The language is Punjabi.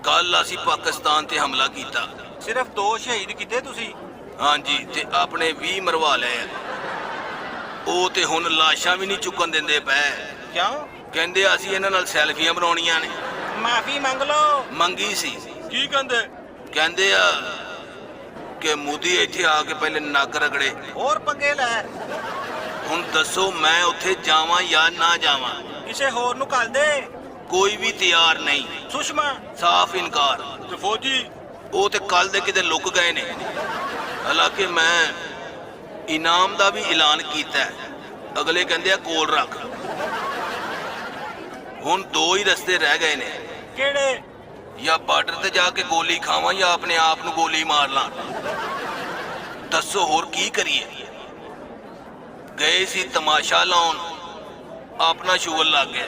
ਕੱਲ ਅਸੀਂ ਪਾਕਿਸਤਾਨ ਤੇ ਹਮਲਾ ਕੀਤਾ। ਸਿਰਫ 2 ਸ਼ਹੀਦ ਕੀਤੇ ਤੁਸੀਂ? ਹਾਂਜੀ, ਤੇ ਆਪਣੇ 20 ਮਰਵਾ ਲਏ ਆ। ਉਹ ਤੇ ਹੁਣ ਲਾਸ਼ਾਂ ਵੀ ਨਹੀਂ ਚੁੱਕਣ ਦਿੰਦੇ ਪਏ। ਕਿਉਂ? ਕਹਿੰਦੇ ਅਸੀਂ ਇਹਨਾਂ ਨਾਲ ਸੈਲਫੀਆਂ ਬਣਾਉਣੀਆਂ ਨੇ। ਮਾਫੀ ਮੰਗ ਲਓ। ਮੰਗੀ ਸੀ। ਕੀ ਕਹਿੰਦੇ? ਕਹਿੰਦੇ ਆ ਕਿ ਮੋਦੀ ਇੱਥੇ ਆ ਕੇ ਪਹਿਲੇ ਨੱਕ ਰਗੜੇ। ਹੋਰ ਪੰਗੇ ਲੈ। ਹੁਣ ਦੱਸੋ ਮੈਂ ਉੱਥੇ ਜਾਵਾਂ ਜਾਂ ਨਾ ਜਾਵਾਂ? ਕਿਸੇ ਹੋਰ ਨੂੰ ਘੱਲ ਦੇ। ਕੋਈ ਵੀ ਤਿਆਰ ਨਹੀਂ। ਸੁਸ਼ਮਾ? ਸਾਫ਼ ਇਨਕਾਰ। ਤੇ ਫੌਜੀ? ਉਹ ਤੇ ਕੱਲ ਦੇ ਕਿਤੇ ਲੁੱਕ ਗਏ ਨੇ। ਹਾਲਾਂਕਿ ਮੈਂ ਇਨਾਮ ਦਾ ਵੀ ਐਲਾਨ ਕੀਤਾ। ਅਗਲੇ ਕਹਿੰਦੇ ਆ ਕੋਲ ਰੱਖ। ਹੁਣ 2 ਹੀ ਰਸਤੇ ਰਹਿ ਗਏ ਨੇ। ਕਿਹੜੇ? ਜਾਂ ਬਾਰਡਰ ਤੇ ਜਾ ਕੇ ਗੋਲੀ ਖਾਵਾਂ ਜਾਂ ਆਪਣੇ ਆਪ ਨੂੰ ਗੋਲੀ ਮਾਰ ਲਾਂ। ਦੱਸੋ ਹੋਰ ਕੀ ਕਰੀਏ? ਗਏ ਸੀ ਤਮਾਸ਼ਾ ਲਾਉਣ, ਆਪਣਾ ਸ਼ੁਗਲ ਲੱਗ ਗਿਆ।